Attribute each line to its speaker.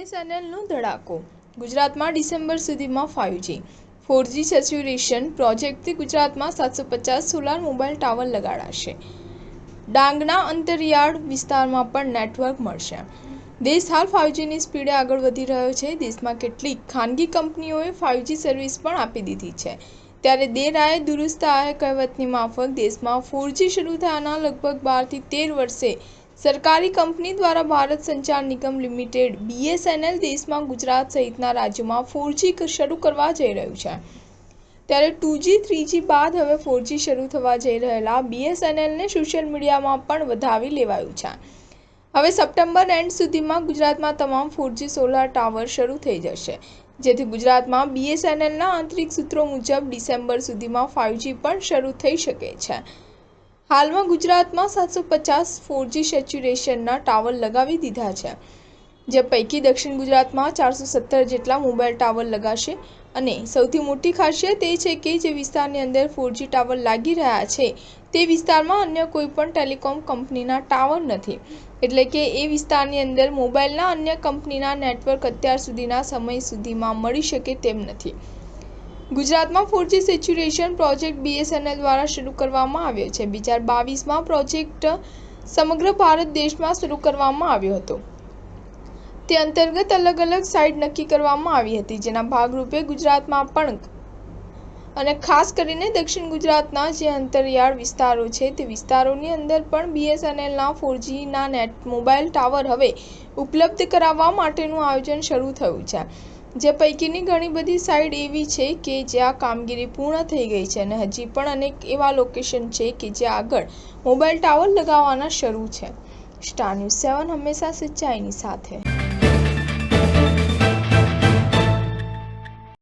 Speaker 1: BSNLનો ધડાકો. ગુજરાતમાં ડિસેમ્બર સુધીમાં 5G 4G saturation પ્રોજેક્ટથી ગુજરાતમાં 750 સોલાર મોબાઈલ ટાવર લગાડાશે. ડાંગના અંતરિયાળ વિસ્તારમાં પણ નેટવર્ક મળશે. દેશ હાલ 5Gની સ્પીડે આગળ વધી રહ્યો છે. દેશમાં કેટલીક ખાનગી કંપનીઓએ 5G સર્વિસ પણ આપી દીધી છે. ત્યારે દેર આએ દુરુસ્ત આએ કહેવતની માફક દેશમાં 4G શરૂ થયાના લગભગ 12 થી 13 વર્ષે સરકારી કંપની દ્વારા ભારત સંચાર નિગમ લિમિટેડ BSNL દેશમાં ગુજરાત સહિતના રાજ્યોમાં 4G શરૂ કરવા જઈ રહ્યું છે. ત્યારે 2G 3G બાદ હવે 4G શરૂ થવા જઈ રહેલા BSNLને સોશિયલ મીડિયામાં પણ વધાવી લેવાયું છે. હવે સપ્ટેમ્બર એન્ડ સુધીમાં ગુજરાતમાં તમામ 4G સોલાર ટાવર શરૂ થઈ જશે, જેથી ગુજરાતમાં BSNLના આંતરિક સૂત્રો મુજબ ડિસેમ્બર સુધીમાં 5G પણ શરૂ થઈ શકે છે. હાલમાં ગુજરાતમાં 750 4G સેચ્યુરેશનના ટાવર લગાવી દીધા છે, જે પૈકી દક્ષિણ ગુજરાતમાં 417 જેટલા મોબાઈલ ટાવર લગાશે. અને સૌથી મોટી ખાસિયત એ છે કે જે વિસ્તારની અંદર 4G ટાવર લાગી રહ્યા છે તે વિસ્તારમાં અન્ય કોઈ પણ ટેલિકોમ કંપનીના ટાવર નથી. એટલે કે એ વિસ્તારની અંદર મોબાઈલના અન્ય કંપનીના નેટવર્ક અત્યાર સુધીના સમય સુધીમાં મળી શકે તેમ નથી. ગુજરાતમાં 4G સેચ્યુરેશન પ્રોજેક્ટ BSNL દ્વારા શરૂ કરવામાં આવ્યો છે. 2022માં પ્રોજેક્ટ સમગ્ર ભારત દેશમાં શરૂ કરવામાં આવ્યો હતો. તે અંતર્ગત અલગ અલગ સાઇટ નક્કી કરવામાં આવી હતી, જેના ભાગરૂપે ગુજરાતમાં પણ અને ખાસ કરીને દક્ષિણ ગુજરાતના જે અંતરિયાળ વિસ્તારો છે તે વિસ્તારોની અંદર પણ BSNLના 4Gના મોબાઈલ ટાવર હવે ઉપલબ્ધ કરાવવા માટેનું આયોજન શરૂ થયું છે. જે પૈકીની ઘણી બધી સાઇટ એવી છે કે જ્યાં કામગીરી પૂર્ણ થઈ ગઈ છે અને હજી પણ અનેક એવા લોકેશન છે કે જ્યાં આગળ મોબાઈલ ટાવર લગાવવાના શરૂ છે. સ્ટાર ન્યૂઝ 7 હંમેશા સચ્ચાઈની સાથે.